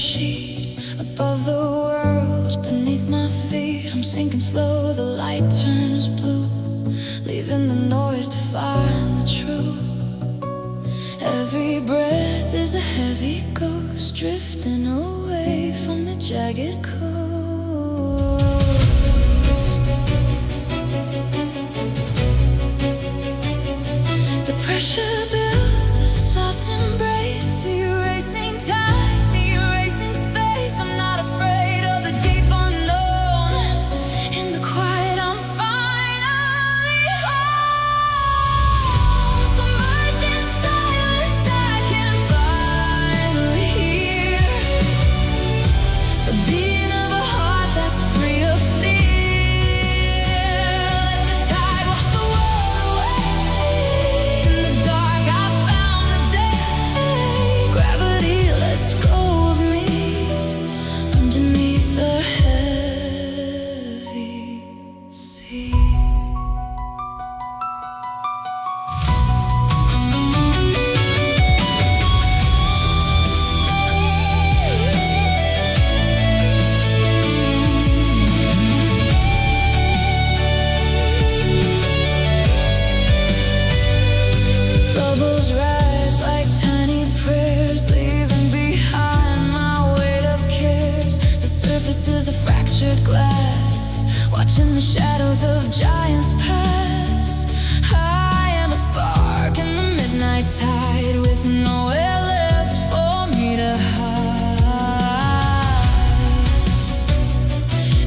sheet above the world beneath my feet. I'm sinking slow, the light turns blue, leaving the noise to find the truth. Every breath is a heavy ghost, drifting away from the jagged coast. The pressure builds a soft embrace, erasing time, erasing space. I'm not afraid of the deep unknown. In the quiet I'm finally home. Submerged in silence I can finally hear the beating of a heart that's free of fear. Let the tide wash the world away. In the dark I found the day. Gravity lets go of me underneath the heavy sea. Bubbles rise like tiny prayers, leaving behind my weight of cares. The surface is a fractured glass, watching the shadows of giants pass. I am a spark in the midnight tide, with nowhere left for me to hide.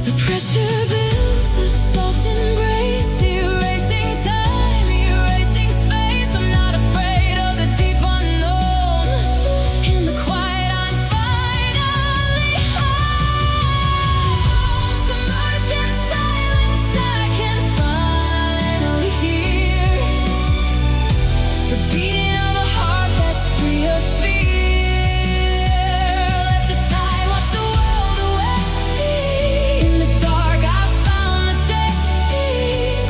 The pressure builds a soft embrace, erasing time, erasing space. I'm not afraid of the deep unknown. In the quiet I'm finally home. Submerged in silence I can finally hear the beating of a heart that's free of fear. Let the tide wash the world away. In the dark I found the day.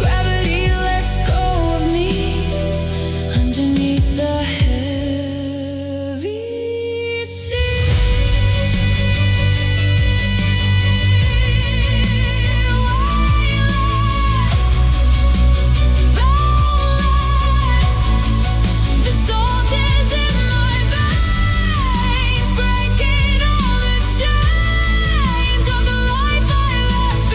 Gravity lets go of me underneath the heavy sea. Boundless, the salt is in my veins, breaking all the chains of the life I left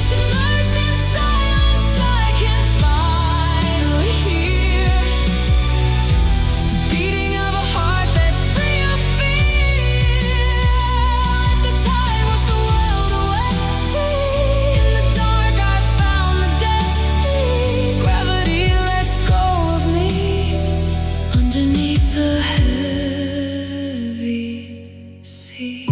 Submerged in silence I can finally hear the beating of a heart that's free of fear. Let the tide wash the world away. In the dark I found the day. Gravity lets go of me underneath the heavy sea.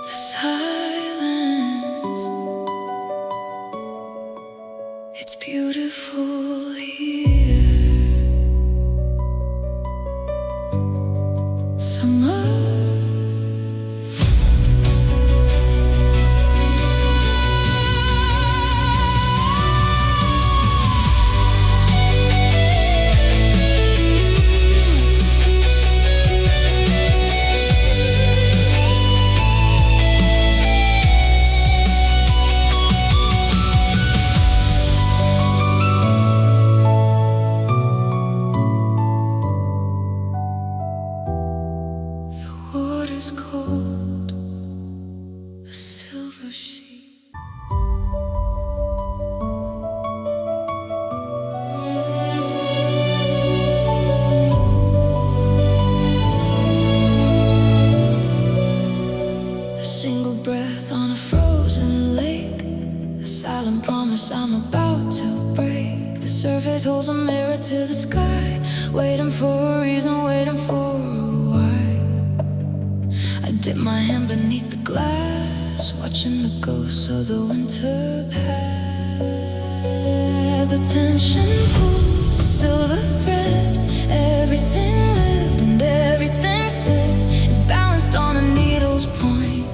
The silence, it's beautiful here. Summer. The surface holds a mirror to the sky, waiting for a reason, waiting for a why. I dip my hand beneath the glass, watching the ghosts of the winter pass. The tension pulls a silver thread. Everything lived and everything said is balanced on a needle's point,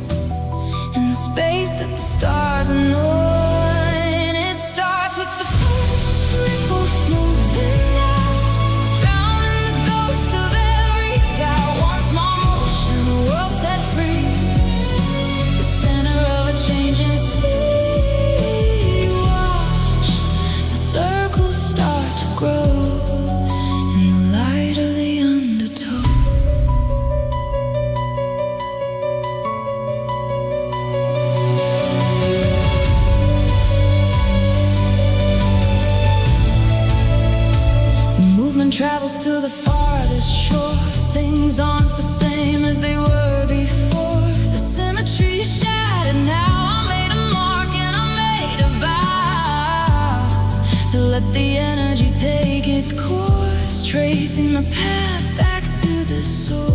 in the space that the stars anoint. It starts with the first ripple moving out, drowning the ghost of every doubt. One small motion, a world set free, the center of a changing sea. Watch the circles start to grow in the light of the undertow. Travels to the farthest shore. Things aren't the same as they were before. The symmetry is shattered now. I made a mark and I made a vow to let the energy take its course, tracing the path back to the source.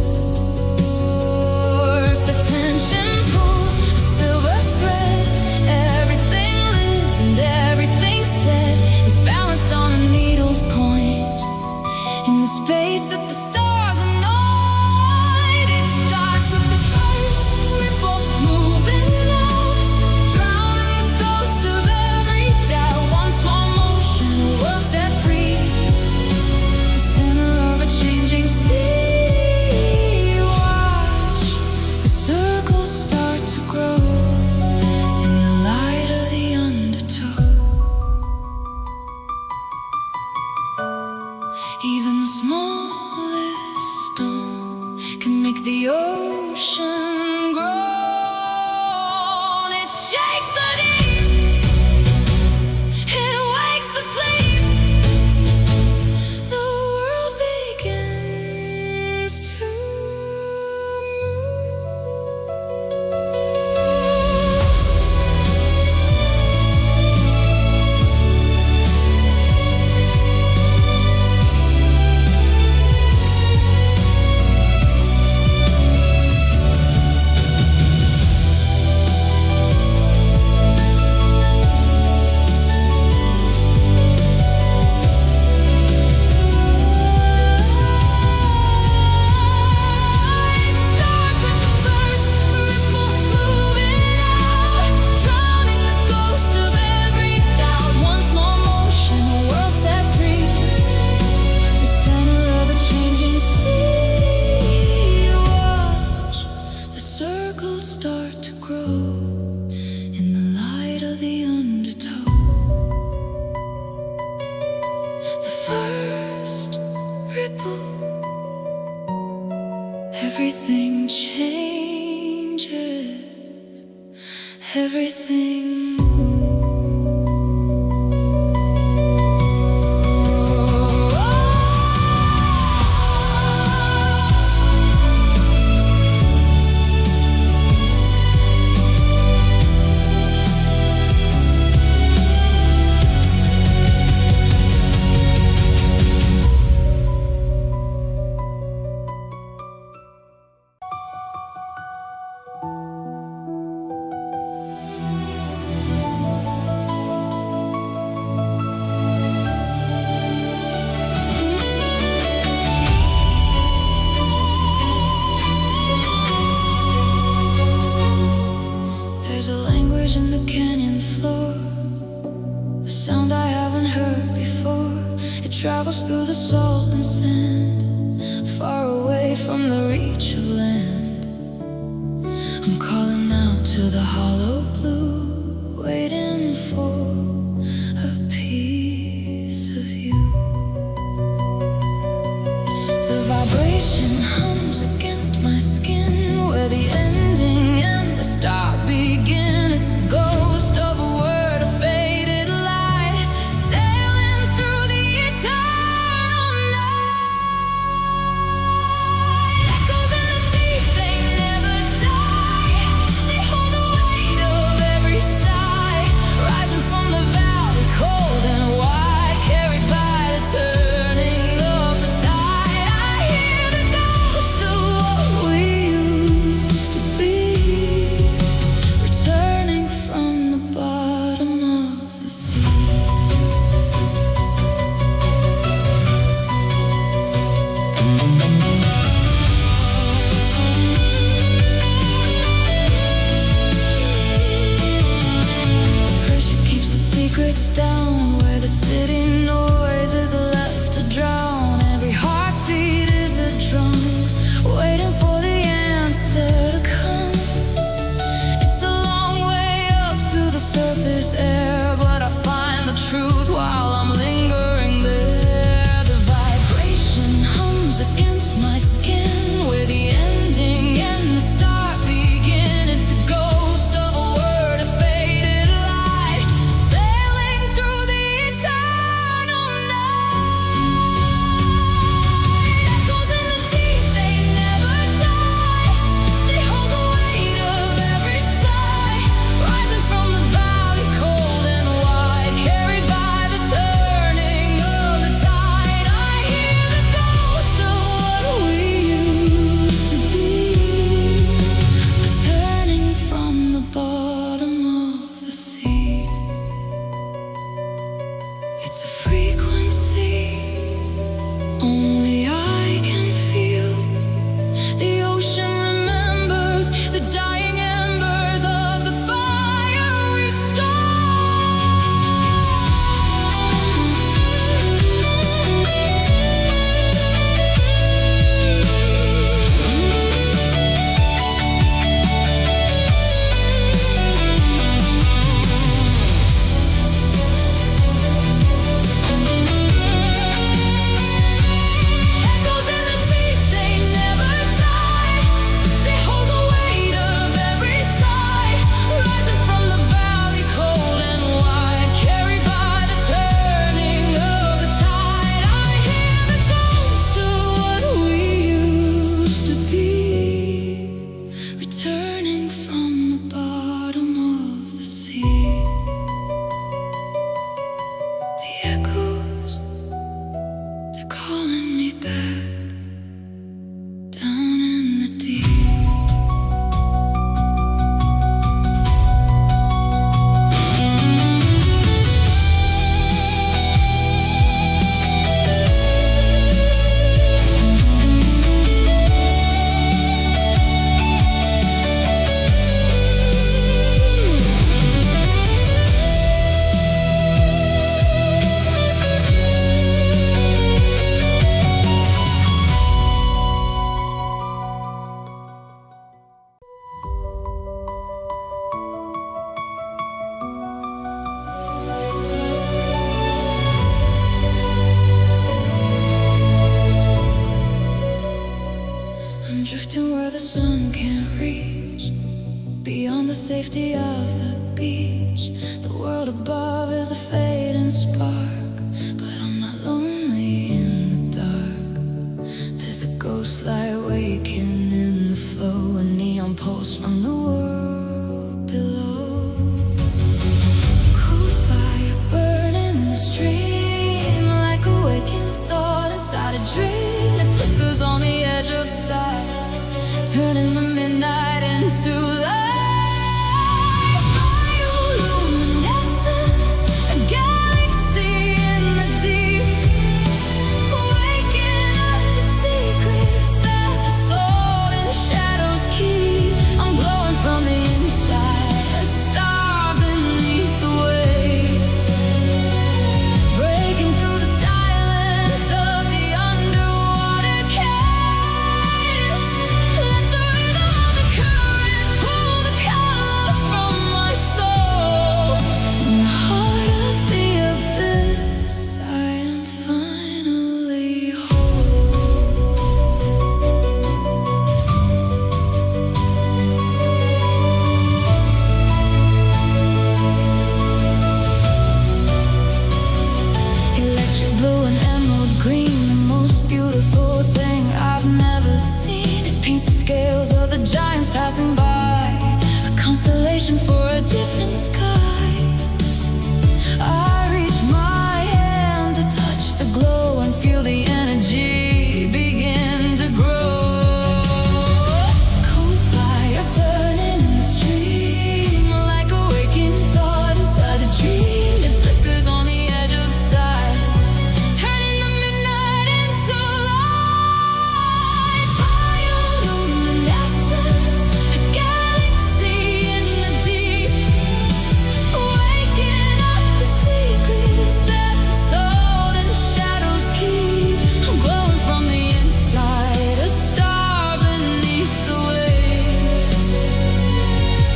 The tension pulls a silver thread. Everything lived and everything said is balanced on a needle's point, in the space that the stars anoint. It starts with the first ripple moving out, drowning the ghost of every doubt. One small motion, a world set free, the center of a changing sea. Watch the circles start to grow in the light of the undertow. Even the smallest stone can make the ocean groan. It shakes the deep, it wakes the sleep. The world begins to start to grow in the light of the undertow. The first ripple, everything changes, everything in the canyon floor, a sound I haven't heard before. It travels through the salt and sand, far away from the reach of land. I'm calling out to the hollow blue, waiting for a piece of you. The vibration hums against my skin, where the ending and the start begin. It's a ghost of a word, a faded light, sailing through the eternal night. Echoes in the deep, they never die. They hold the weight of every sigh, rising from the valley, cold and wide, carrying back down in the deep. I'm drifting where the sun can't reach, beyond the safety of the beach. The world above is a fading spark, but I'm not lonely in the dark. There's a ghost light waking in the flow, a neon pulse from the world below. Cold fire burning in the stream, like a waking thought inside a dream. It flickers on the edge of sight, turning the midnight into light. Bioluminescence, a galaxy in the deep, waking up the secrets that the soul and shadows keep. I'm glowing from the inside, a star beneath the waves, breaking through the silence of the underwater caves. Let the rhythm of the current pull the color from my soul. In the heart of the abyss, I am finally whole. Electric blue and emerald green, the most beautiful thing I've never seen. It paints the scales of the giants passing by, a constellation for a different sky. I reach my hand to touch the glow and feel the energy begin to grow. Cold fire burning in the stream, like a waking thought inside a dream. It flickers on the edge of sight, turning the midnight into light. Bioluminescence, a galaxy in the deep, waking up the secrets that the soul and shadows keep. I'm glowing from the inside, a star beneath the waves,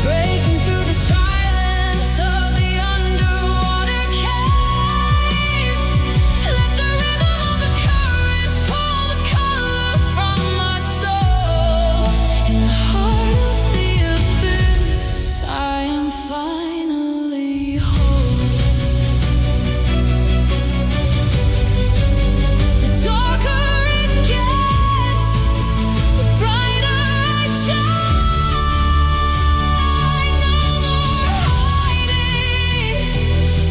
breaking through the silence of the underwater caves. Let the rhythm of the current pull the color from my soul. In the heart of the abyss, I am finally whole. The darker it gets, the brighter I shine. No more hiding,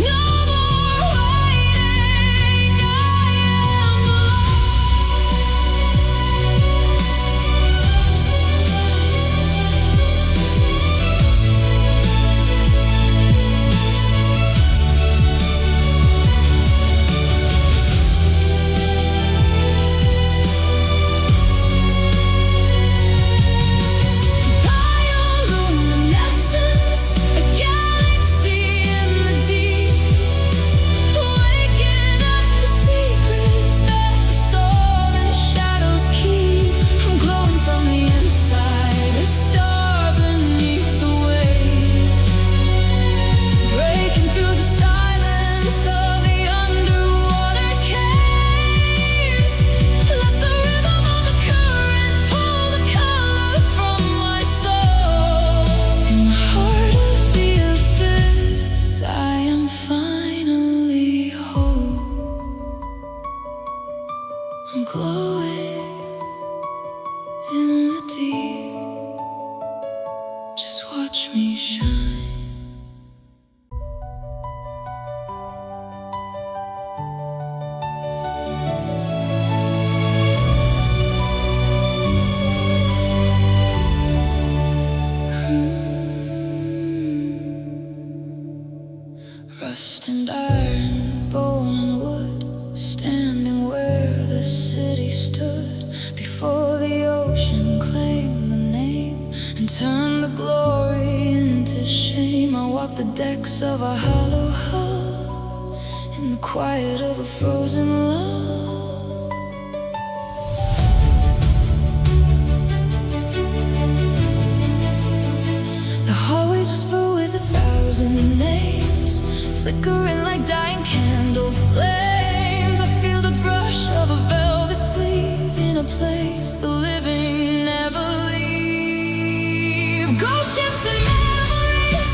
no more waiting. I am the bioluminescence, a galaxy in the deep, waking up the secrets that the soul and shadows keep. I'm glowing from the inside, a star beneath the waves, breaking through the silence of the underwater caves. Let the rhythm of the current pull the color from my soul. In the heart of the abyss, I am finally whole. I'm glowing in the deep, just watch me shine. the city stood before the ocean claimed the name and turned the glory into shame. I walked the decks of a hollow hull in the quiet of a frozen love. The hallways whisper with 1,000 names, flickering like dying candle flames. I feel the brush of a velvet sleeve in a place the living never leave. Ghost ships and memories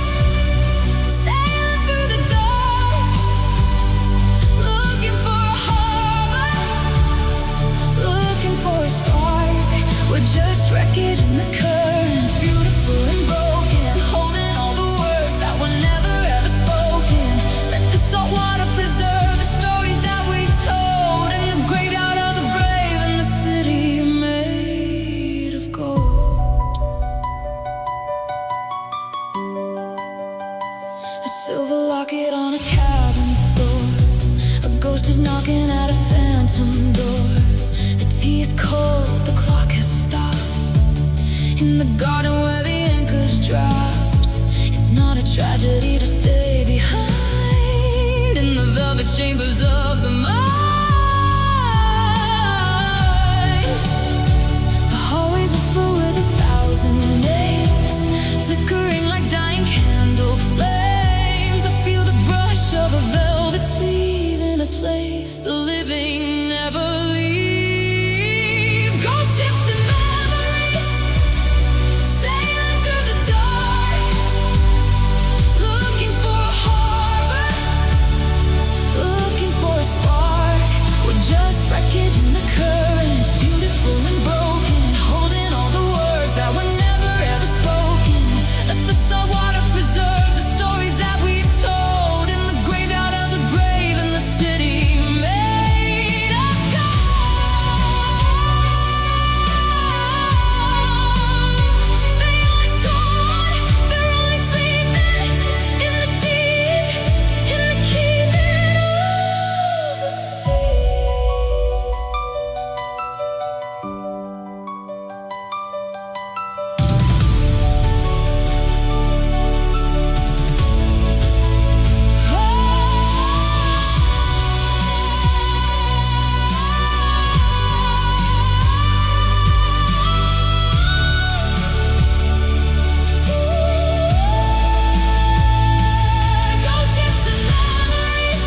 sailing through the dark, looking for a harbor, looking for a spark. We're just wreckage in the current, beautiful and broken, holding all the words that were never ever spoken. Let the salt water preserve the stories that we told in the graveyard of the brave and the city made of gold. A silver locket on a cabin floor, a ghost is knocking at a phantom door. The tea is cold, the clock has stopped in the garden where the anchors dropped. It's not a tragedy to stay behind in the velvet chambers of the mind. The hallways whisper with 1,000 names, flickering like dying candle flames. I feel the brush of a velvet sleeve in a place the living never leave. Ghost ships and memories sailing through the dark, looking for a harbor, looking for a spark. We're just wreckage in the current, beautiful and broken, holding all the words that were never ever spoken. Let the salt water preserve the stories that we told in the graveyard of the brave and the city made of gold. They aren't gone, they're only sleeping in the deep, in the keeping of the sea. Ghost ships and memories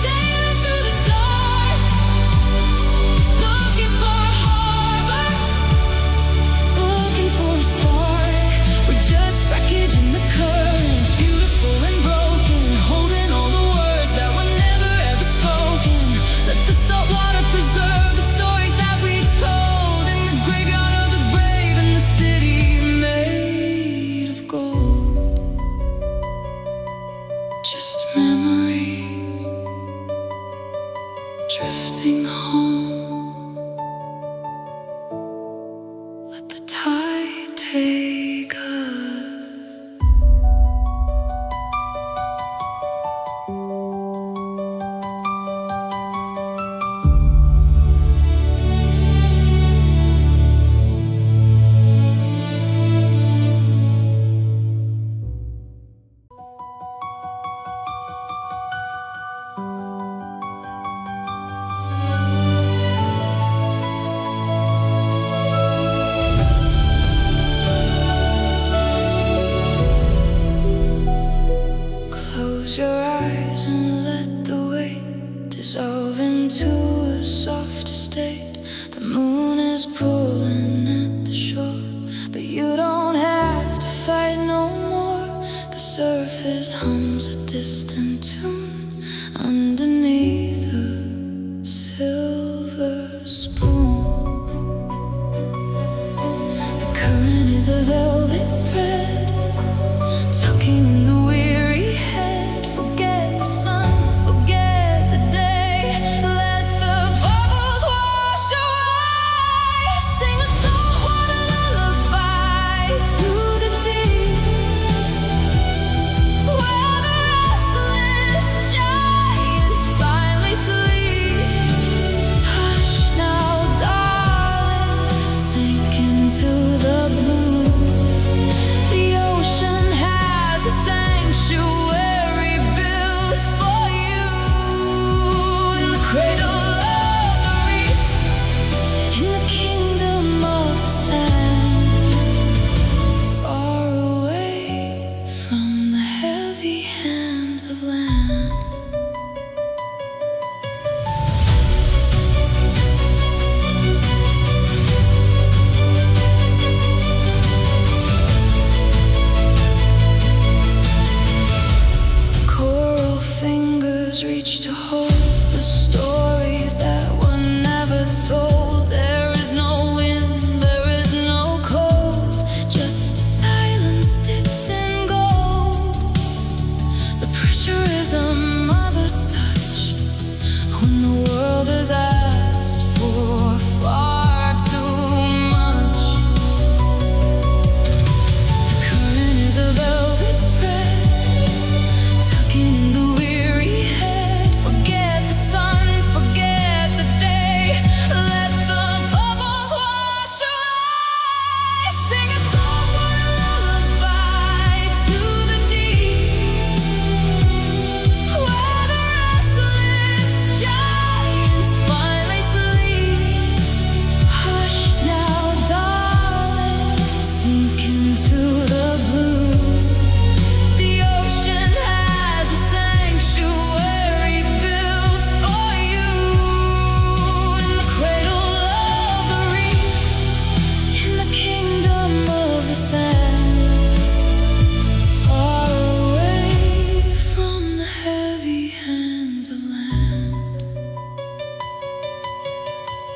sailing through the dark, looking for a harbor, looking for a spark. We're just wreckage in the current, beautiful and broken, holding all the words that were never ever spoken. Let the salt water preserve the stories that we told in the graveyard of the brave and the city made of gold. Just memories drifting home. Let the tide take us. Close your eyes and let the weight dissolve into a softer state. The moon is pulling at the shore, but you don't have to fight no more. The surface hums a distant tune underneath a silver spoon. The current is a velvet thread, tucking in the weary head. Forget the sun, forget the day. Let the bubbles wash away. Sing a saltwater lullaby to the deep, where the rustling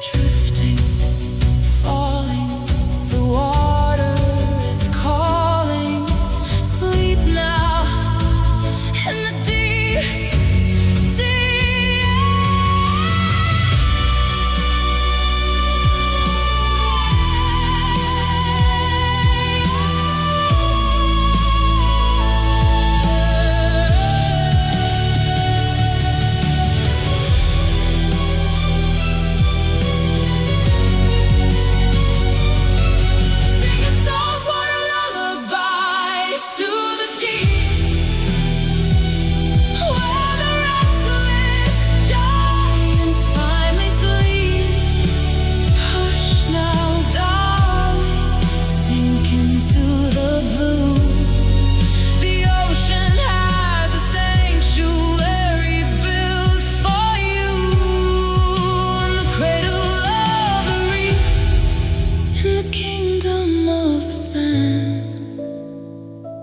drifting, falling. The water is calling. Sleep now in the deep, deep. Sing a saltwater lullaby to the deep, where the restless giants finally sleep. Hush now, darling, sink into the blue. The ocean has a sanctuary built for you, in the cradle of the reef, in the kingdom of the sand,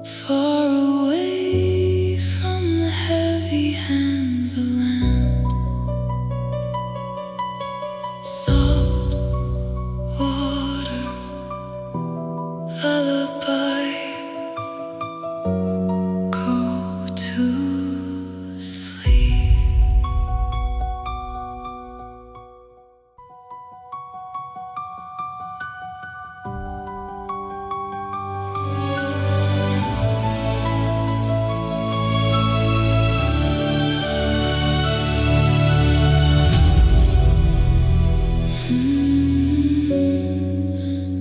far away from the heavy hands of land. Salt water lullaby, go to sleep.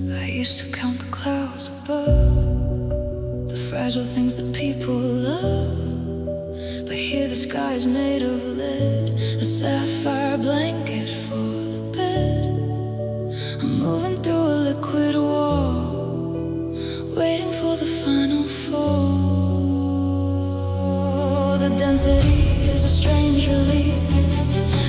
I used to count the clouds above, the fragile things that people love. But here the sky is made of lead, a sapphire blanket for the bed. I'm moving through a liquid wall, waiting for the final fall. The density is a strange relief,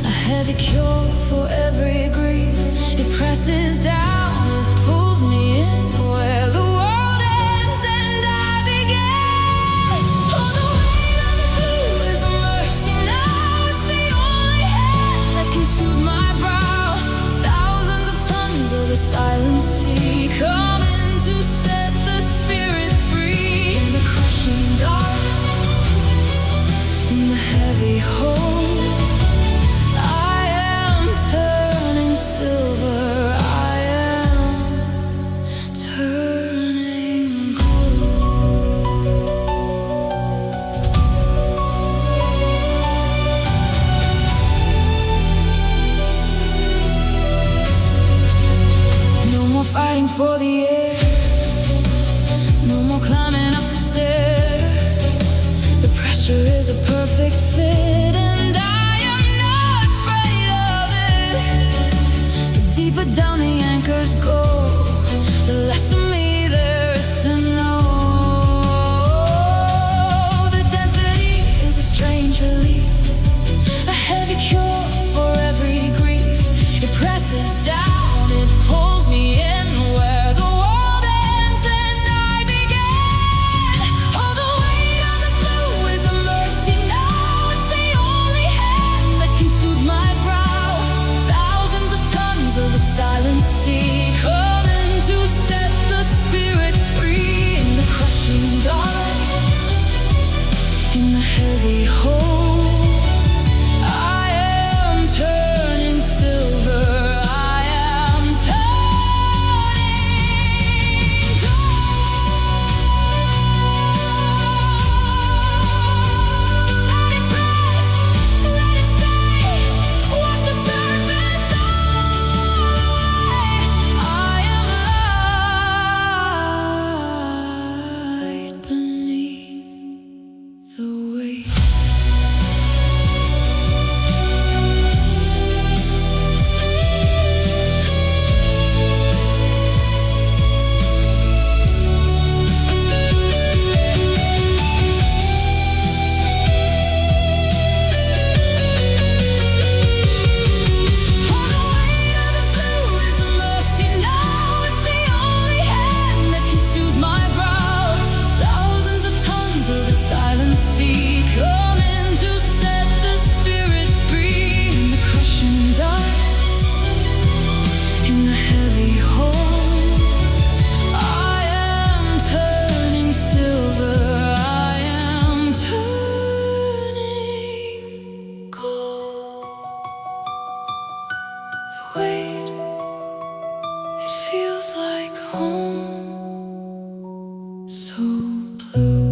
a heavy cure for every grief. It presses down, it pulls me in, where the world ends and I begin. Oh, the weight of the blue is a mercy now. It's the only hand that can soothe my brow. Thousands of tons of the silent sea coming to set the spirit free. In the crushing dark, in the heavy hold, I am turning silver, I am turning gold. No more fighting for the air, no more climbing up the stair. The pressure is a perfect fit, and I am not afraid of it. The deeper down the anchors go, the less of me there is to know. The density is a strange relief, a heavy cure for every grief. It presses down, it pulls me in, where the world ends and I begin. Oh, the weight of the blue is a mercy now. It's the only hand that can soothe my brow. Thousands of tons of the silent sea coming to set the spirit free. In the crushing dark, in the heavy hold, I am turning silver, I am turning gold. Let it press, let it stay, wash the surface all away. I am light beneath the weight. wait, it feels like home, so blue.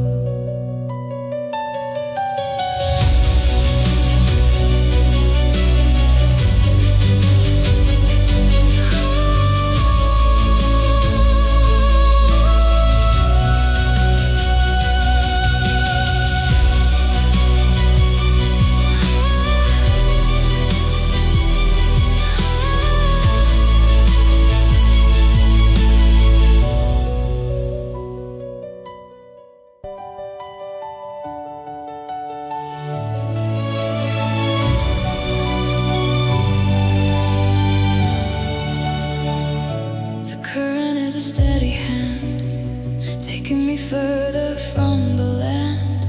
The current is a steady hand, taking me further from the land.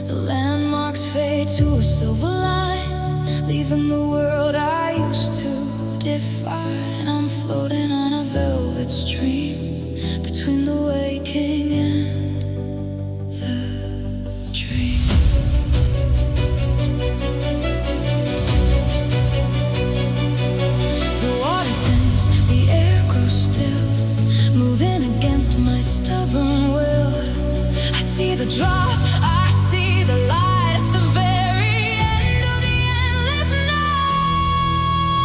The landmarks fade to a silver line, leaving the world I used to define. I'm floating on a velvet stream between the waking and the dream. The water thins, the air grows still, moving against my stubborn will. I see the drop, I see the light at the very end of the endless night.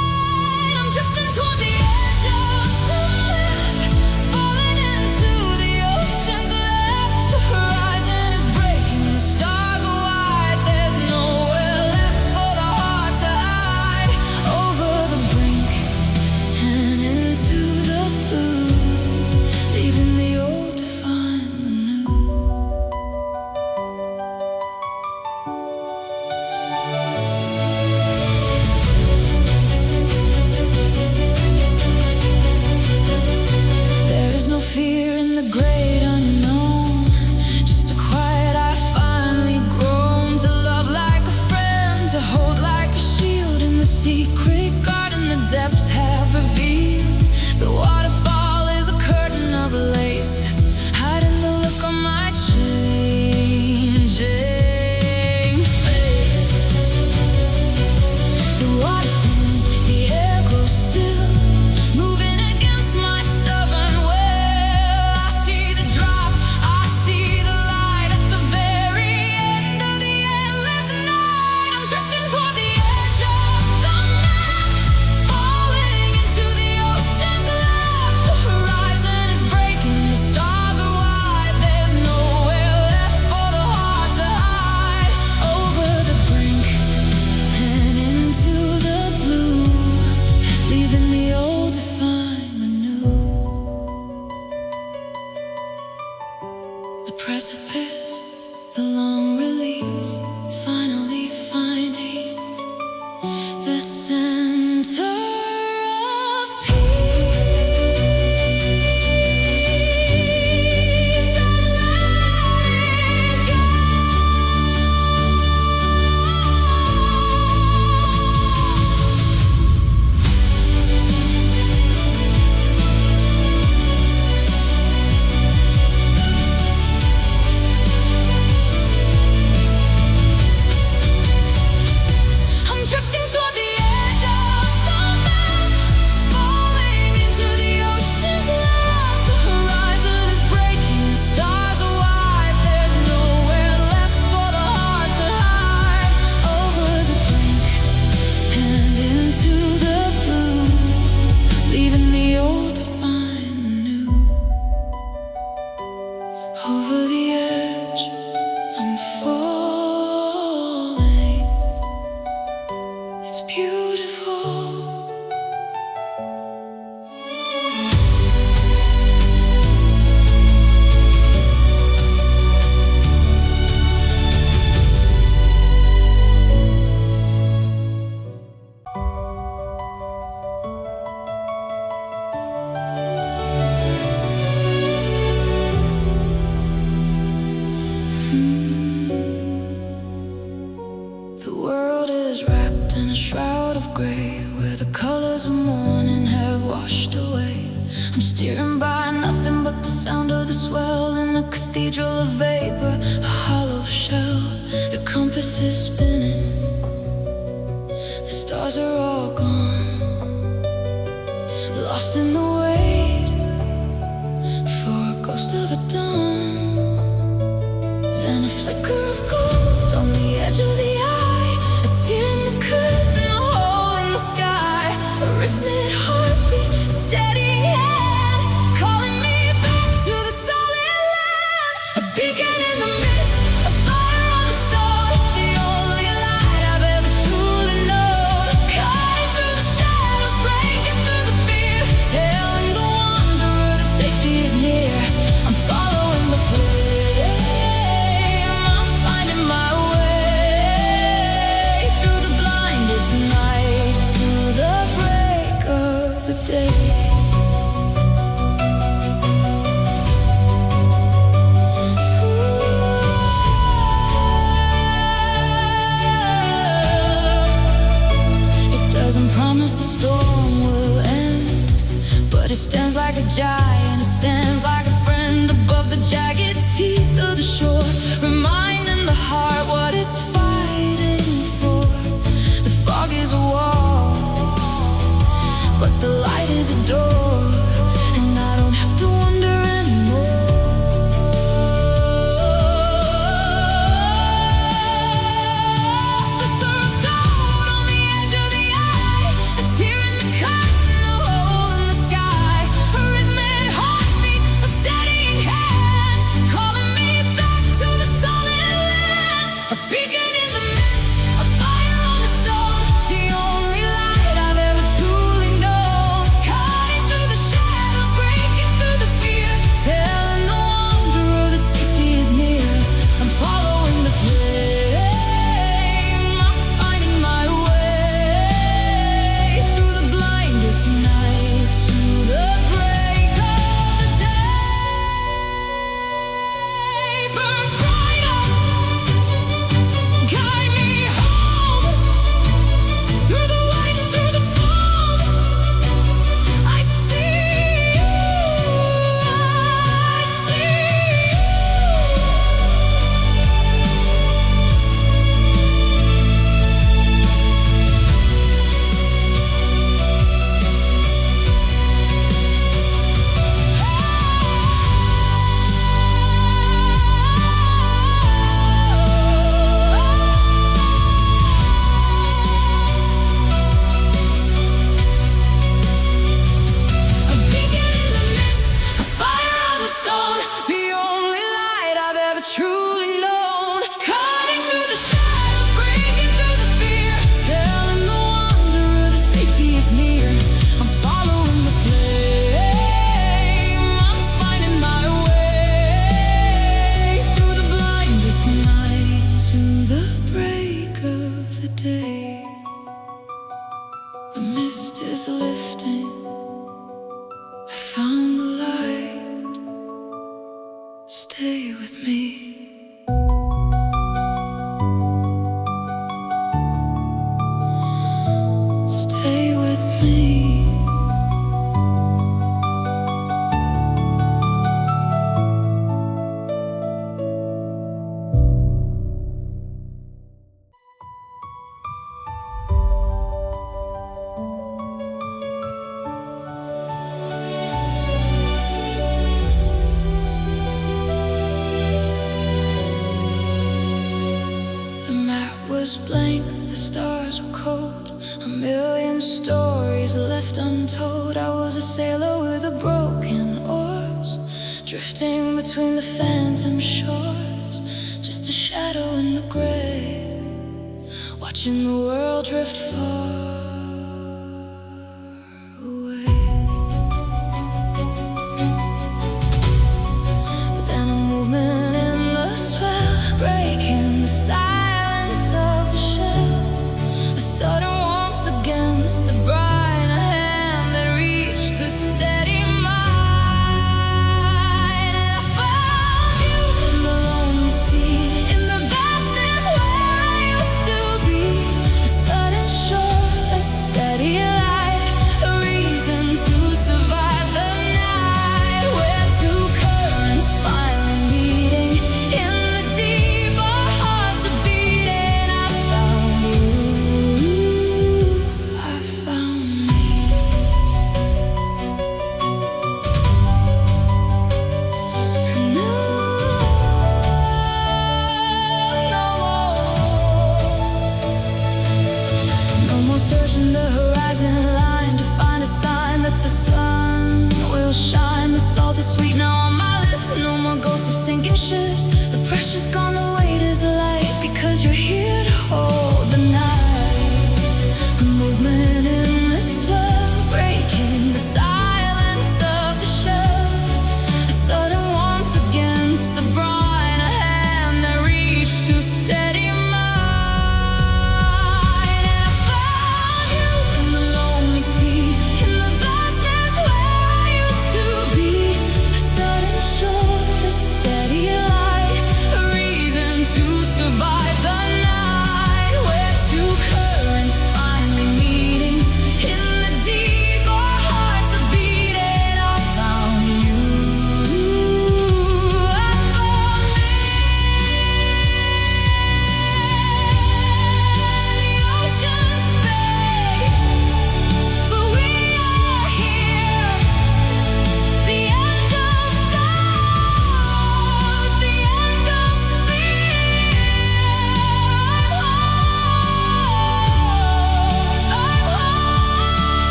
I'm drifting toward the edge of the map, falling into the ocean's lap. The horizon is breaking, the stars are wide. There's nowhere left for the heart to hide. Over the brink and into the blue, leaving the old to find the new. There is no fear in the great unknown, just a quiet I finally grown to love like a friend, to hold like a shield in the secret garden the depths have revealed. The waterfall is a curtain of lace, hiding the look on my changing face. The water thins, the air grows still, moving against my stubborn will. I see the drop, I see the light at the very end of the endless night. I'm drifting toward the edge of the map, falling into the ocean's lap. The horizon is breaking, the stars are wide. There's nowhere left for the heart to hide. Over the brink and into the blue, leaving the old to find the new. The precipice, the long release, finally finding the center of peace. I'm letting go. I'm drifting toward the edge of the map, falling into the ocean's lap. The horizon is breaking, the stars are wide. There's nowhere left for the heart to hide. Over the brink and into the blue, leaving the old to find the new. Over the edge, I'm falling. It's beautiful. The world is wrapped in a shroud of gray, where the colors of morning have washed away. I'm steering by nothing but the sound of the swell in a cathedral of vapor, a hollow shell. The compass is spinning, the stars are all gone. lost in the wait for a ghost of a dawn. Then a flicker of gold on the edge of the eye, a tear in the curtain, a hole in the sky, a rhythmic heartbeat, steadying hand, calling me back to the solid land. A beacon in the mist, a fire on the stone, the only light I've ever truly known. Cutting through the shadows, breaking through the fear, telling the wanderer that safety is near. I'm following the flame, I'm finding my way through the blindest night to the break of the day. It doesn't promise the storm will end, but it stands like a giant, it stands like a friend above the jagged teeth of the shore, reminding the heart what it's fighting for. The fog is a wall, but the light is a door, and I don't have to wonder anymore. Flicker of gold on the edge of the eye, a tear in the curtain, a hole in the sky, a rhythmic heartbeat, a steadying hand, calling me back to the solid land. A beacon in the mist, a fire on the stone, the only light I've ever truly known. Cutting through the shadows, breaking through the fear, telling the wanderer that safety is near. I'm following the flame, I'm finding my way through the blindest night to the break of the day. Burn brighter, guide me home through the white, through the foam. I see you, I see you. A beacon in the mist, a fire on the stone, the only light I've ever truly known. Cutting through the shadows, breaking through the fear, telling the wanderer that safety is near. I'm following the flame, I'm finding my way through the blindest night to the break of the day. The mist is lifting, I found the light. Stay with me. Stay with me. The map was blank, the stars were cold, a million stories left untold. I was a sailor with a broken oars, drifting between the phantom shores, just a shadow in the gray, watching the world drift far away. Then a movement in the swell, breaking the silence of the shell, a sudden warmth against the brine, a hand that reached to steady mine. And I found you in the lonely sea, in the vastness where I used to be, a sudden shore,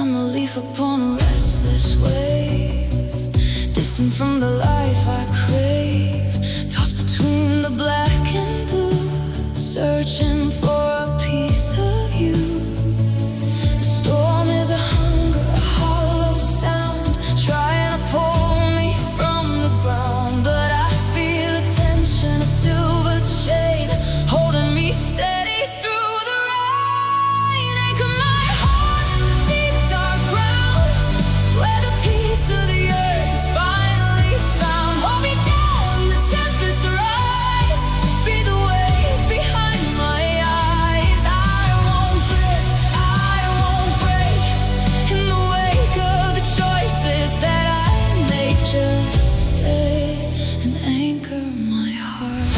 I'm a leaf upon a restless wave, distant from the life I crave, tossed between the black and blue, searching for a piece of you. The storm is a hunger, a hollow sound, trying to pull me from the ground. But I feel a tension, a silver chain, holding me steady through the rain. Anchor my heart in the deep dark ground, where the peace of the earth is finally found. Hold me down when the tempest rise, be the weight behind my eyes. I won't drift, I won't break, in the wake of the choices that I make. Just stay and anchor my heart.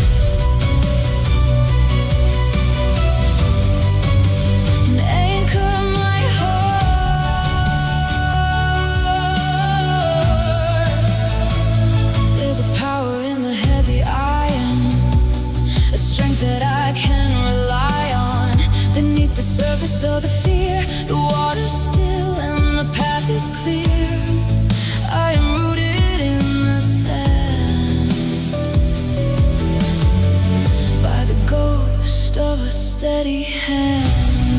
And anchor my heart. There's a power in the heavy iron, a strength that I can rely on. Beneath the surface of the fear, the water's still and the path is clear. I am rooted in the sand, by the ghost of a steady hand.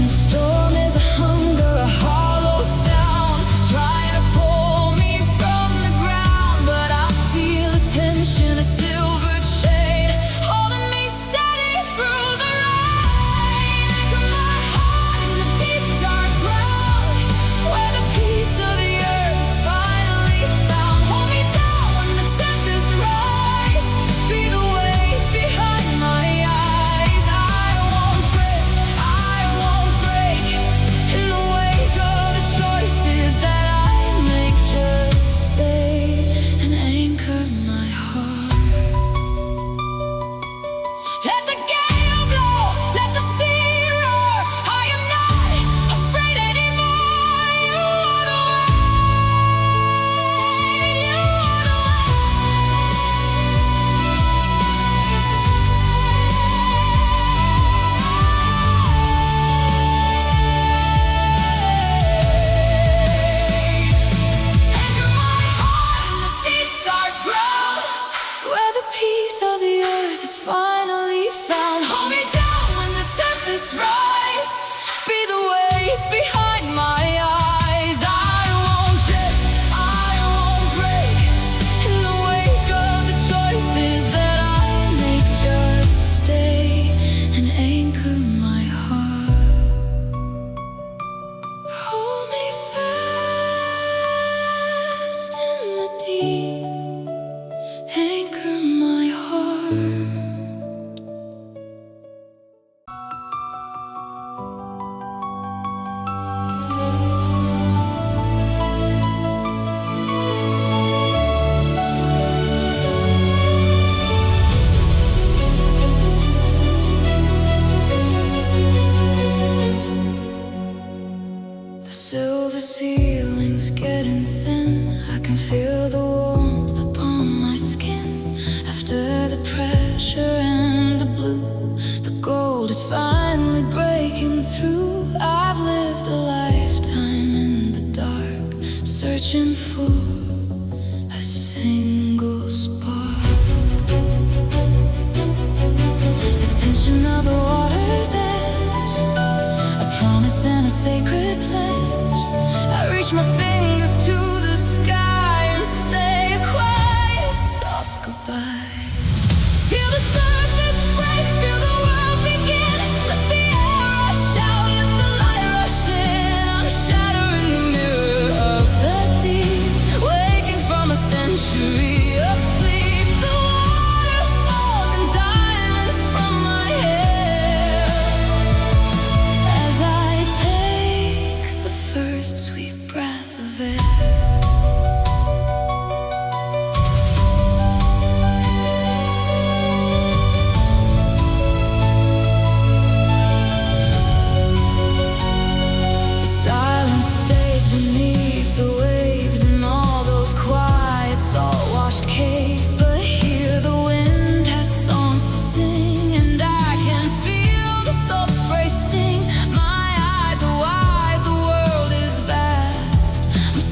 The storm is a hunger, a hollow sound, trying to pull me from the ground. But I feel a tension, a silver chain, holding me steady through the rain. Anchor my heart in the deep dark ground, where the peace of the earth is finally found. Hold me down when the tempest rise, be the weight behind my eyes. I won't drift, I won't break, in the wake of the choices that I make. Just stay and anchor my heart. Let the gale blow, let the sea roar, I am not afraid anymore. You are the weight, you are the weight. Anchor my heart in the deep dark ground, where the peace of the earth is finally found. Hold me down when the tempest rise, be the weight behind my eyes. I won't drift, I won't break, in the wake of the choices that I make. Just stay and anchor my heart. Hold me fast in the deep, anchor my heart. The silver ceiling's getting thin, I can feel the warmth upon my skin. After the pressure and the blue, the gold is finally breaking through. I've lived a lifetime in the dark, searching for a single spark. The tension of the water's edge, a promise and a sacred pledge. I reach my fingers to the sky and say a quiet, soft goodbye. Feel the surface break, feel the world begin. Let the air rush out, let the light rush in. I'm shattering the mirror of the deep, waking from a century of sleep. The water falls in diamonds from my hair, as I take the first sweet breath of air.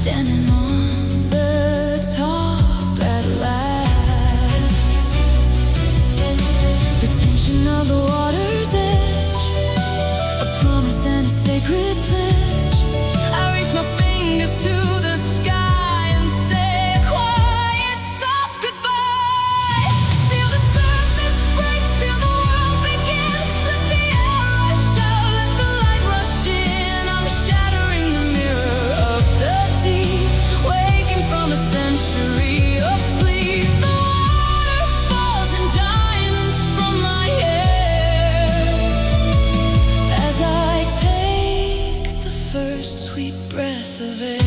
standing on the top at last. The tension of the water's edge, a promise and a sacred pledge. I reach my fingers to the sky and say a quiet, soft goodbye. Feel the surface break, feel the world begin. Let the air rush out, let the light rush in. I'm shattering the mirror of the deep, waking from a century of sleep. The water falls in diamonds from my hair as I take the first sweet breath of air.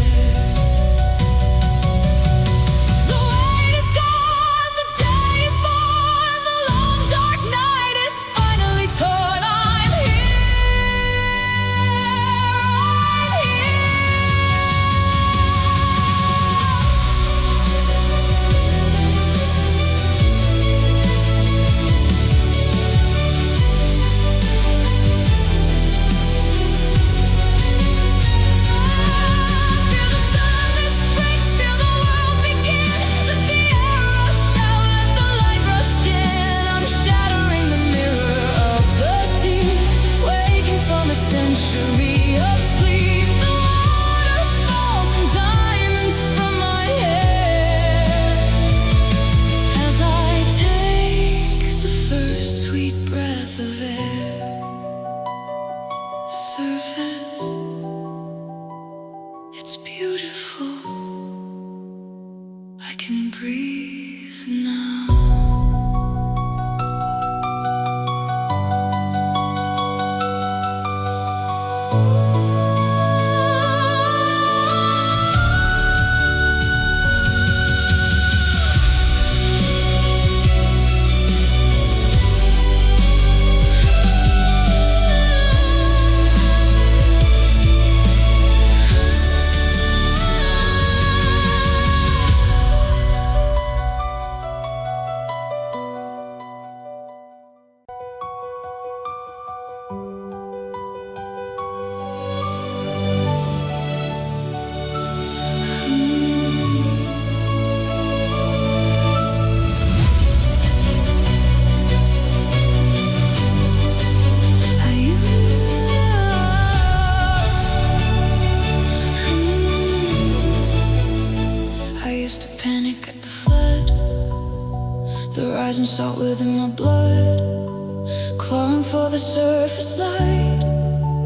Surface, it's beautiful. I can breathe now. The rising salt within my blood, clawing for the surface light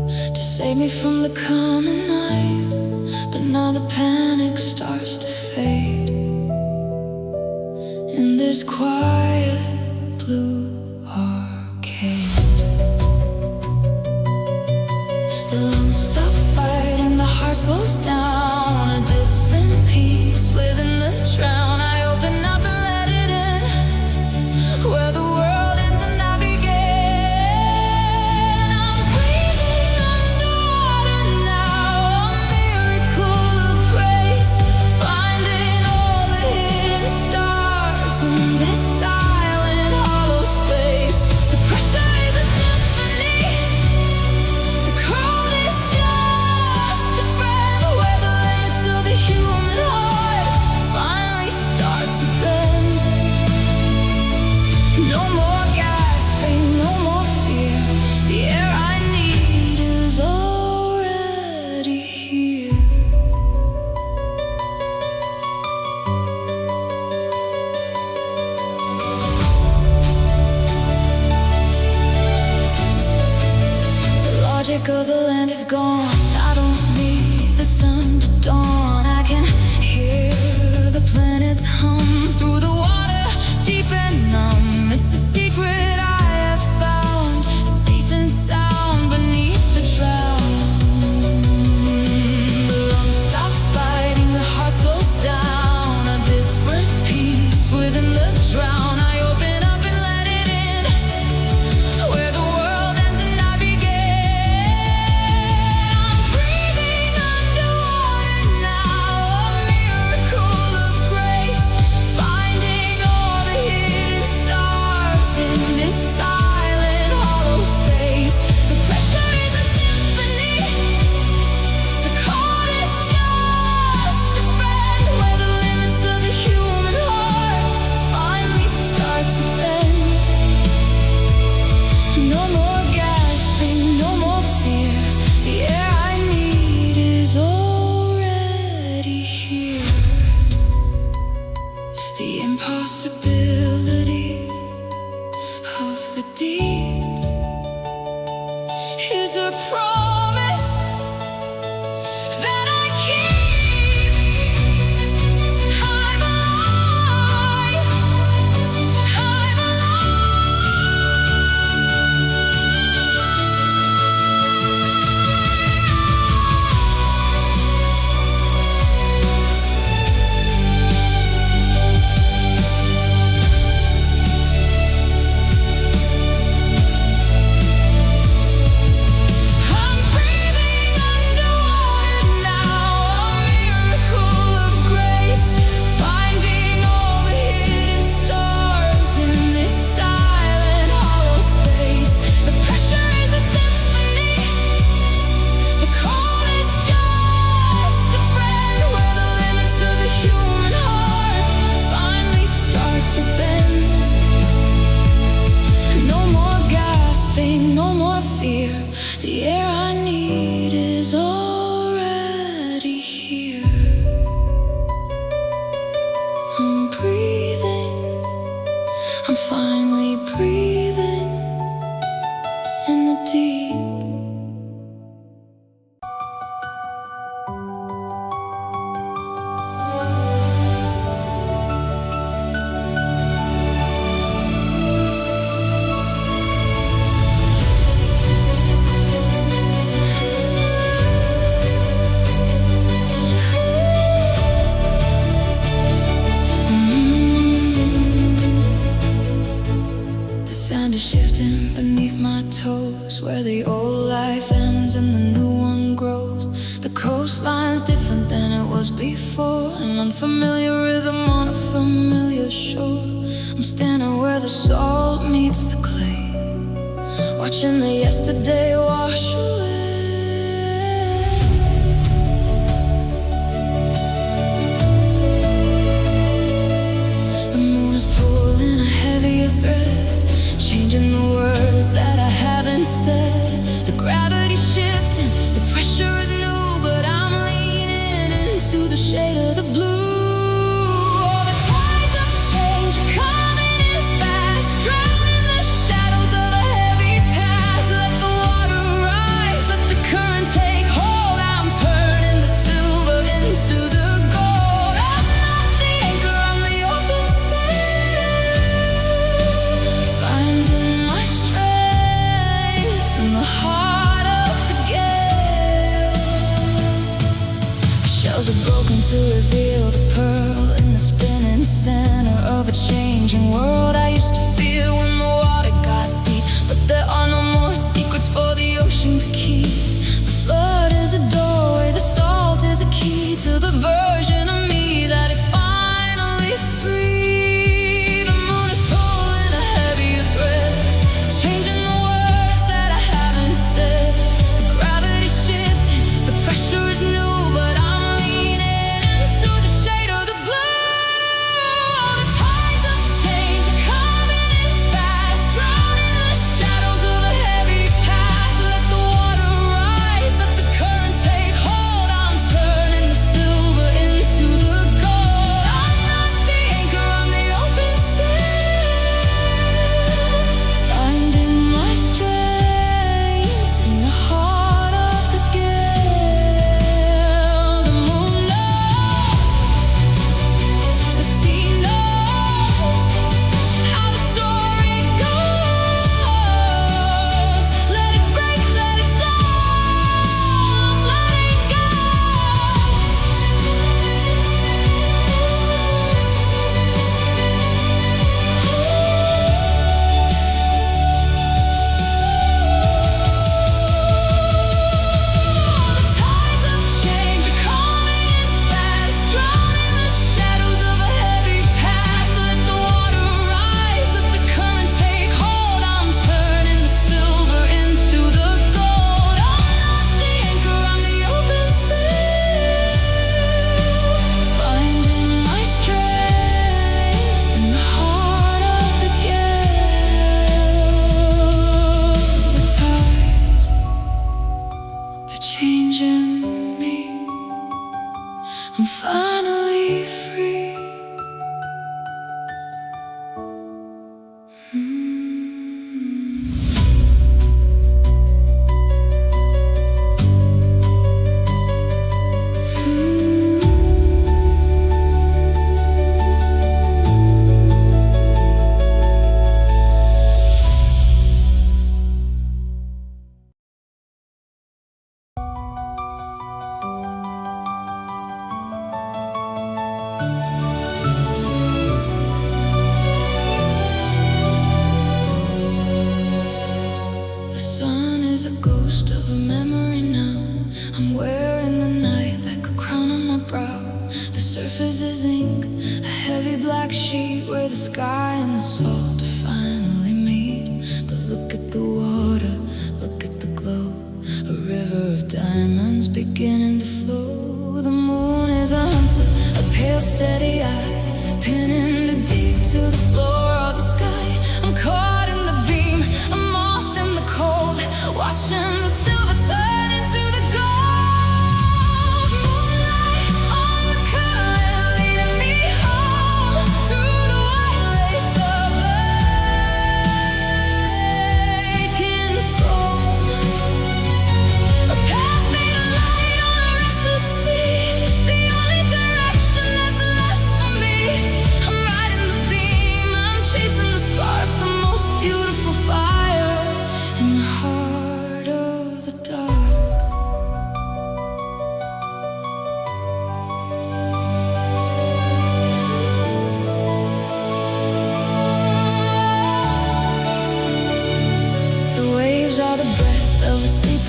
to save me from the coming night. But now the panic starts to fade in this quiet blue arcade. The lungs stop fighting, the heart slows down, a different peace within the drown. I open up and let it in, where the world ends and I begin. I'm breathing underwater now, a miracle of grace, finding all the hidden stars in this silent hollow space. The pressure is a symphony, the cold is just a friend, where the limits of the human heart finally start to bend. No more gasping, no more fear. The air I need is already here. The logic of the land is gone. I don't need the sun to dawn. I can hear the planets hum through the water, deep and numb. It's a secret I have found, safe and sound beneath the drown. The lungs stop fighting, the heart slows down, a different peace within the drown. I open up and let it in, where the world ends and I begin. I'm breathing underwater now, a miracle of grace, finding The air I need is already here. I'm breathing, I'm finally breathing in the deep. The sand is shifting beneath my toes, where the old life ends and the new one grows. The coastline's different than it was before, an unfamiliar rhythm on a familiar shore. I'm standing where the salt meets the clay, watching the yesterday wash away. The moon is pulling a heavier thread, changing the words that I haven't said. The gravity's shifting, the pressure is new, but I'm leaning into the shade of the blue. All the tides of change are coming in fast, drowning the shadows of a heavy past. Let the water rise, let the current take hold. I'm turning the silver into the gold. I'm not the anchor, I'm the open sail, finding my strength in the heart of the gale. The shells are broken to reveal the pearl in the spinning center of a changing world. I used to fear when the water got deep, but there are no more secrets for the ocean to keep. The flood is a doorway, the salt is a key to the version of me that is finally free. The moon is pulling a heavier thread, changing the words that I haven't said. The gravity's shifting, the pressure is new, but I'm leaning into the shade of the blue. All the tides of change are coming in fast, drowning the shadows of a heavy past. Let the water rise, let the current take hold. I'm turning the silver into the gold. I'm not the anchor, I'm the open sail, finding my strength in the heart of the gale. The moon knows, the sea knows how the story goes. Let it break, let it flow, I'm letting go. All the tides of change are coming in fast, drowning the shadows of a heavy past. Let the water rise, let the current take hold. I'm turning the silver into the gold. I'm not the anchor, I'm the open sail, finding my strength in the heart of the gale. The tides, they're changing me. I'm finally free. The sun is a ghost of a memory now. I'm wearing the night like a crown on my brow. The surface is ink, a heavy black sheet where the sky and the salt are finally meet. But look at the water, look at the glow, a river of diamonds beginning to flow. The moon is a hunter, a pale steady eye, pinning the deep to the floor of the sky. I'm caught in the beam, a moth in the cold, watching the silver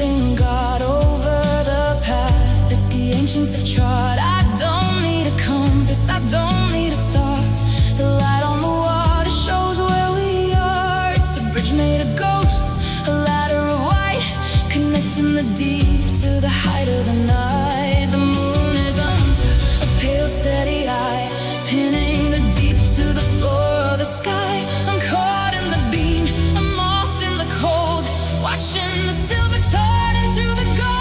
trusting God over the path that the ancients have trod. I don't need a compass, I don't need a star. The light on the water shows where we are. It's a bridge made of ghosts, a ladder of white, connecting the deep to the height of the night. The moon is under a pale steady eye, pinning the deep to the floor of the sky. I'm caught in the beam, I'm off in the cold, watching the silver turn into the gold.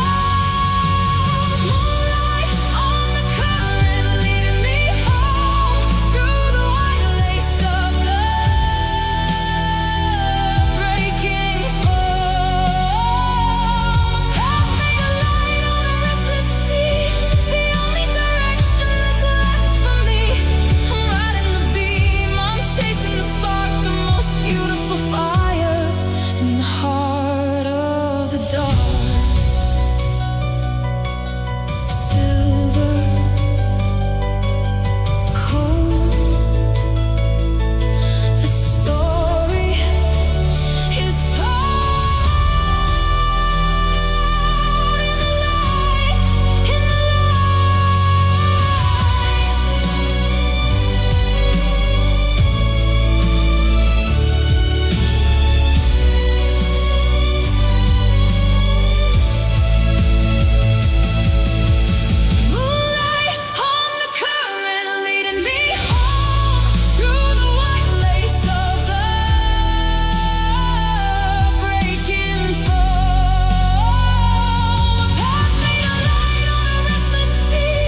Moonlight on the current, leading me home through the white lace of the breaking foam. Path made of light on a restless sea, the only direction that's left for me. I'm riding the beam, I'm chasing the spark, the most beautiful fire in the heart of the dark. Silver, cold, the story is told in the light, in the moonlight on the current, leading me home through the white lace of the breaking foam. A path made of light on a restless sea,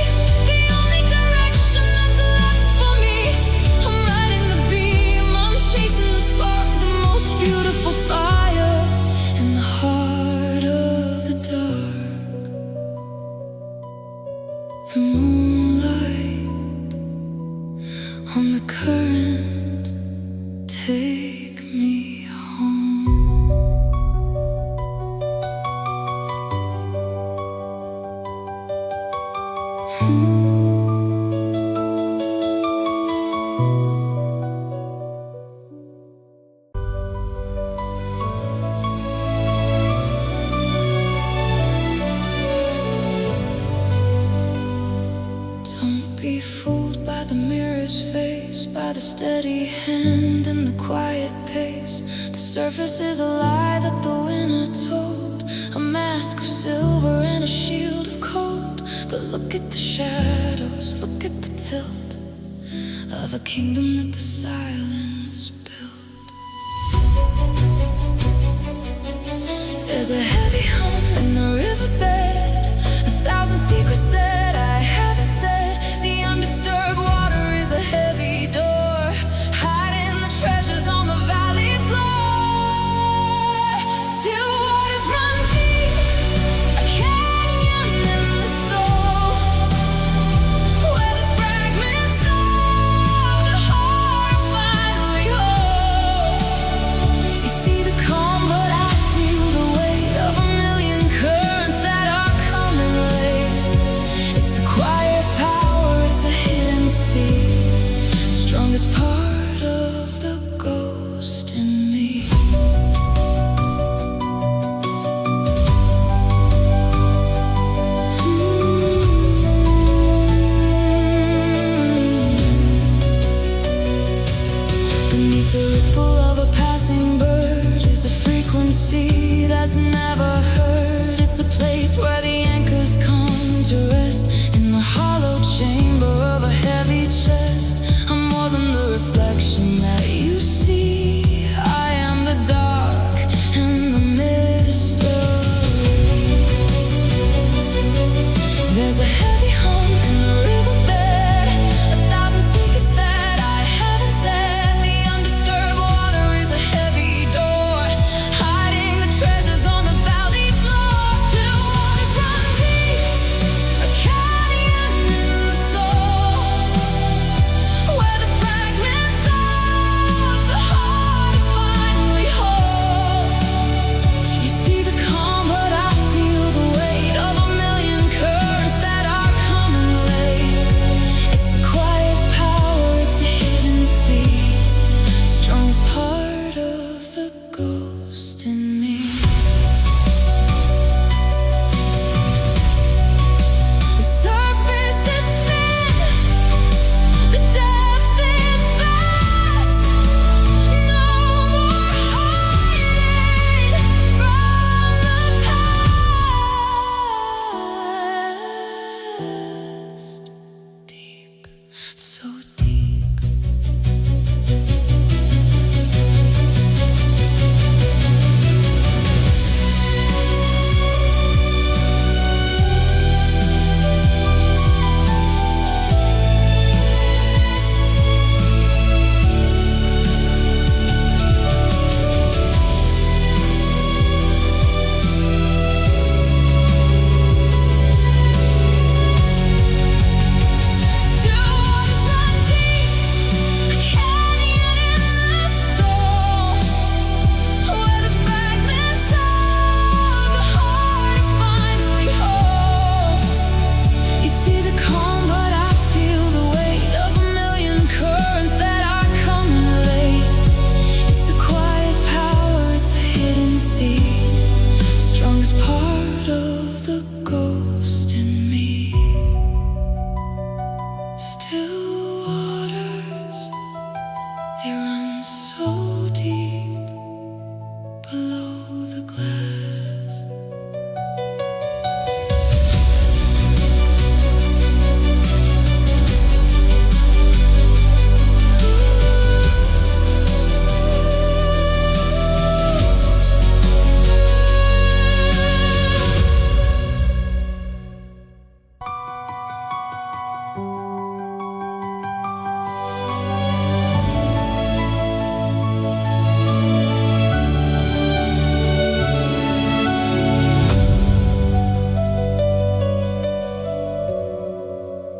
the only direction that's left for me. I'm riding the beam, I'm chasing the spark, the most beautiful fire in the heart of the dark. The moonlight on the current, take me home. Don't be fooled by the mirror's face, by the steady hand and the quiet pace. The surface is a lie that the winner told, a mask of silver and a shield of cold. But look at the shadows, look at the tilt of a kingdom that the silence built. There's a heavy hum in the riverbed, 1,000 secrets that I haven't said. The undisturbed water is a heavy door, hiding the treasures on the valley floor. Still waters run deep, a canyon in the soul, where the fragments of the heart are finally whole. You see the calm, but I feel the weight of a million currents that are coming late. It's a quiet power, it's a hidden sea, strongest part of the ghost in me. Beneath the ripple of a passing bird is a frequency that's never heard. It's a place where the anchors come to rest, in the hollow chamber of a heavy chest. I'm more than the reflection that you see, I am the dark and the mystery. There's a heavy hum in the riverbed, 1,000 secrets that I haven't said. The undisturbed water is a heavy door, hiding the treasures on the valley floor. Still waters run deep, a canyon in the soul, where the fragments of Still waters, they run so deep below the glass.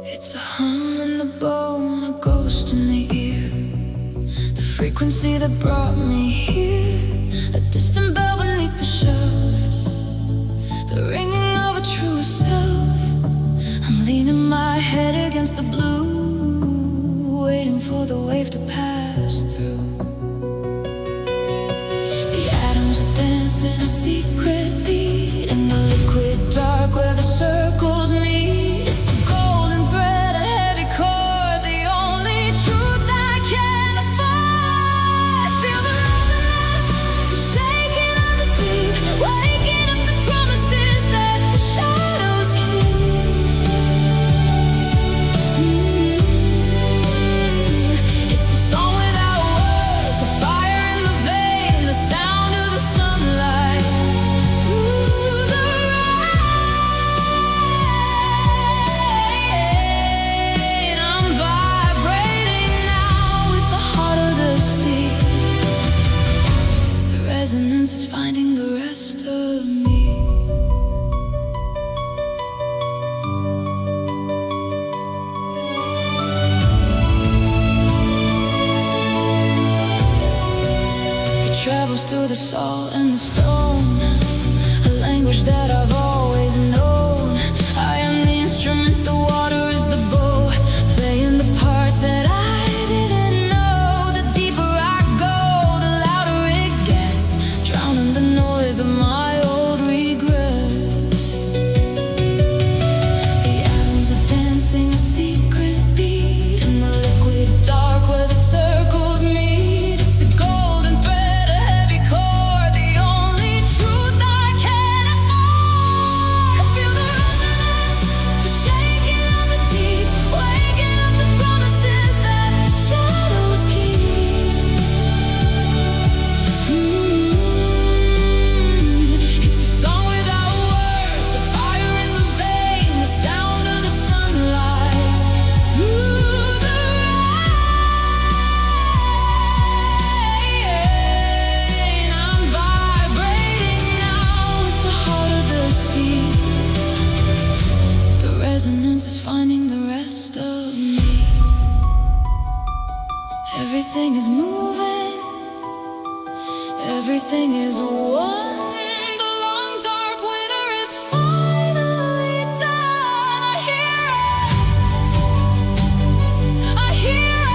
It's a hum in the bone, a ghost in the ear, the frequency that brought me here, a distant bell beneath the shelf, the ringing of a true self. I'm leaning my head against the blue, waiting for the wave to pass through. The atoms are dancing a secret beat in the liquid dark where the circles meet. It's a golden thread, a heavy cord, the only truth I can afford. Feel the resonance, the shaking of the deep, waking up the promises that the shadows keep. It's a song without words, a fire in the vein, the sound of the sunlight through the rain. I'm vibrating now with the heart of the sea. The resonance is finding the rest of me. It travels through the salt and the stone, a language that I've always known. I am the instrument, the water is the bow, playing the parts that I didn't know. The deeper I go, the louder it gets, drowning the noise of my old regrets. The atoms are dancing a secret beat in the liquid dark where the circles meet. It's a golden thread, a heavy cord, the only truth I can afford. Feel the resonance, the shaking of the deep, waking up the promises that the shadows keep. It's a song without words, a fire in the vein, the sound of the sunlight through the rain. I'm vibrating now with the heart of the sea. The resonance is finding the rest of me. Everything is moving, everything is one. The long dark winter is finally done. I hear it, I hear it.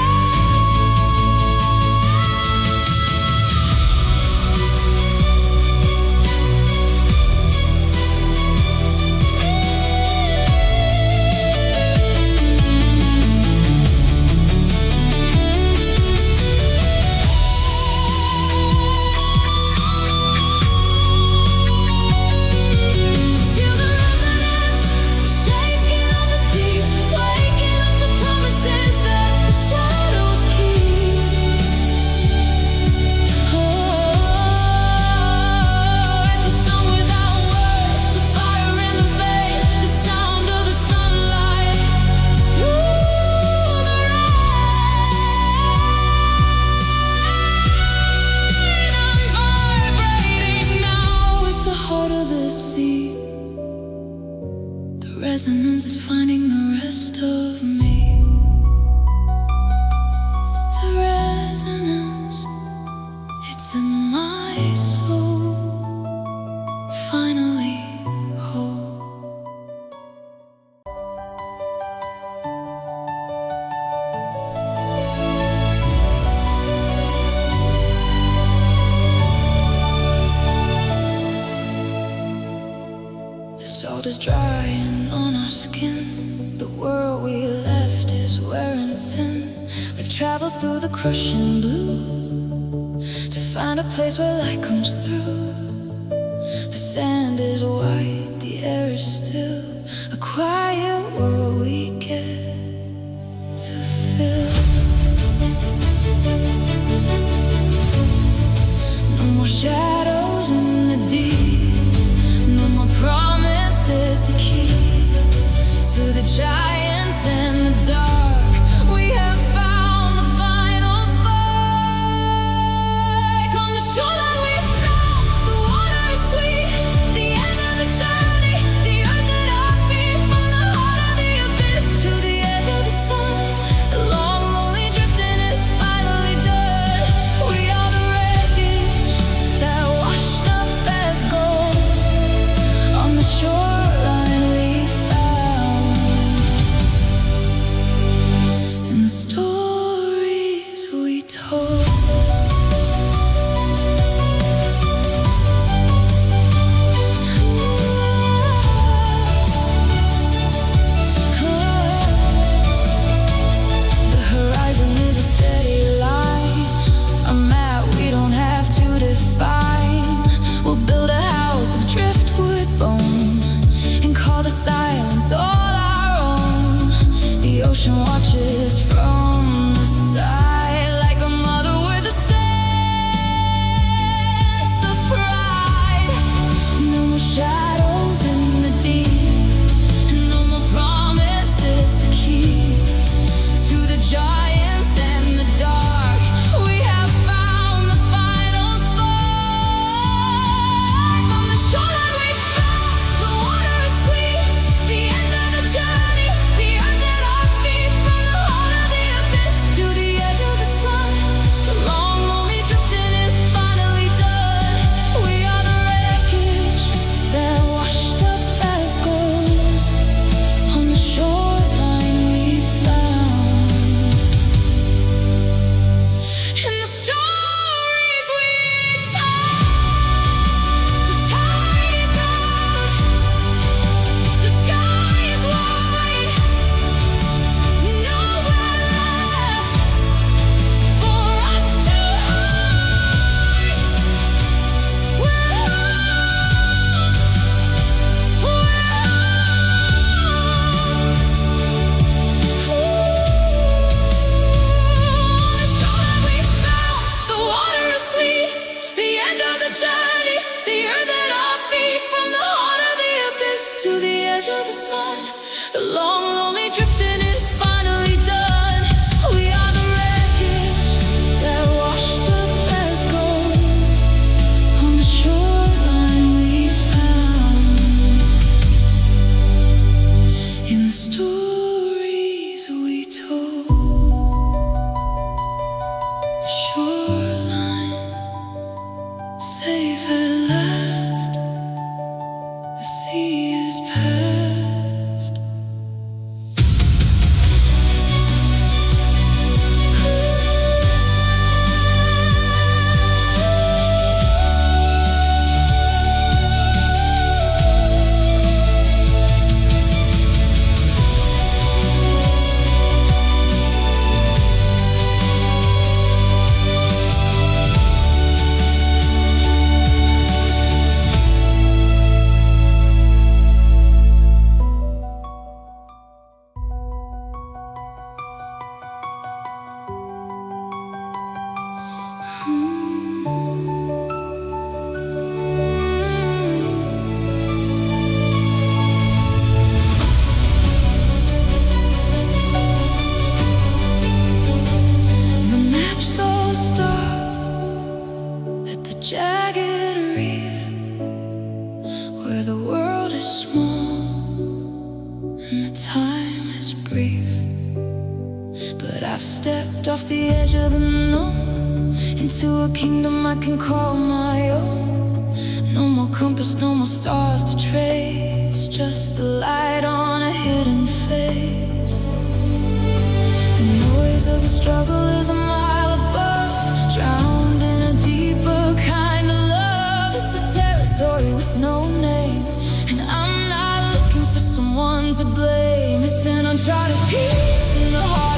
is wearing thin. We've traveled through the crushing blue to find a place where light comes through. The sand is white, the air is still, a quiet world we get to feel. No more shadows in the deep, no more promises to keep. To the giants and the dark, we have found the final spark. On the shoreline we found the water is sweet, the end of the journey, the earth at our feet. From the heart of the abyss to the edge of the sun, the long lonely drifting is finally done. We are the wreckage that washed up as gold. On the shoreline we found, and the stories we told. The horizon is a steady line, a map we don't have to define. We'll build a house of driftwood bone and call the silence all our own. The ocean watches from the side like a mother with a sense of pride. No more shadows in the deep, no more promises to keep. To the giants and the dark, we have found the final spark. On the shoreline we found the water is sweet, the end of the journey, the earth at our feet. From the heart of the abyss to the edge of the sun, the long lonely drifting is finally done. We are the wreckage that washed up as gold. On the shoreline we found, in the stories we told. The tide is out, the sky is wide, nowhere left for us to hide. We're home, we're home. On the shoreline we found the water is sweet, the end of the journey, the earth at our feet. From the heart of the abyss to the edge of the sun, the long lonely drifting is finally done. We are the wreckage that washed up as gold. On the shoreline we found, in the stories we told. The shoreline, safe at last, the sea is past. The maps all stop at the jagged reef, where the world is small and the time is brief. But I've stepped off the edge of the known into a kingdom I can call my own. No more compass, no more stars to trace, just the light on a hidden face. The noise of the struggle is a mile above, drowned in a deeper kind of love. It's a territory with no name, and I'm not looking for someone to blame. It's an uncharted peace in the heart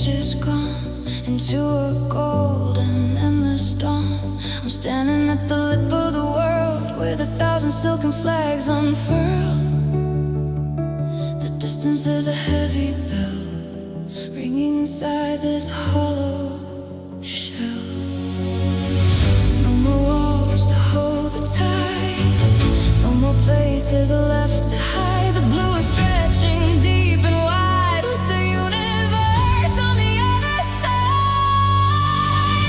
image is gone into a golden, endless dawn. I'm standing at the lip of the world with 1,000 silken flags unfurled. The distance is a heavy bell ringing inside this hollow shell. No more walls to hold the tide, no more places left to hide. The blue is stretching deep and wide with the universe on the other side.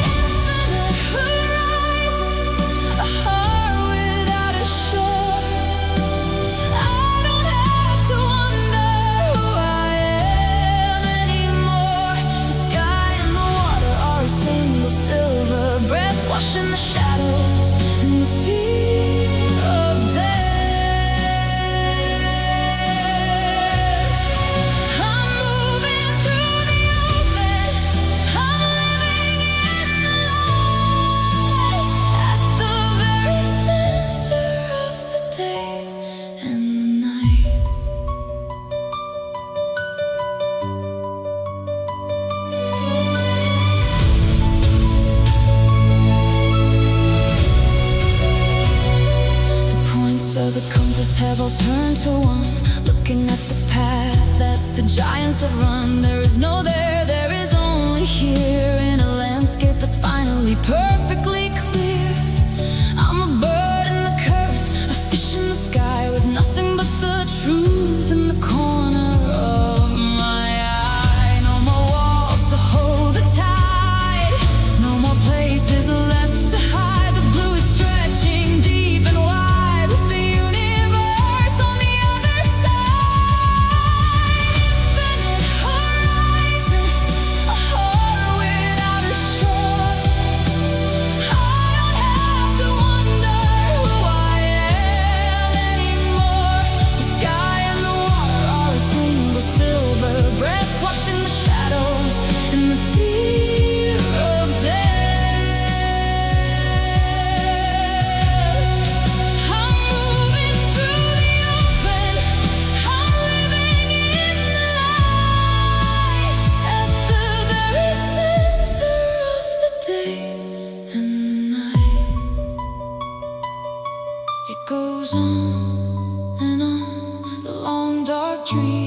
Infinite horizon, a heart without a shore. I don't have to wonder who I am anymore. The sky and the water are a single silver breath, washing the shadows and the fear of death. So the compass have all turned to one, looking at the path that the giants have run. There is no there, there is only here, in a landscape that's finally perfectly clear. I'm a bird in the current, a fish in the sky, with nothing but the truth in the corner of my eye. No more walls to hold the tide, no more places left to hide. The blue is stretching deep and wide with the universe on the other side. Infinite horizon, a heart without a shore. I don't have to wonder who I am anymore. The sky and the water are a single silver breath, washing the shadows and the fear of death. I'm moving through the open, I'm living in the light, at the very center of the day and the night. It goes on and on, the long dark dream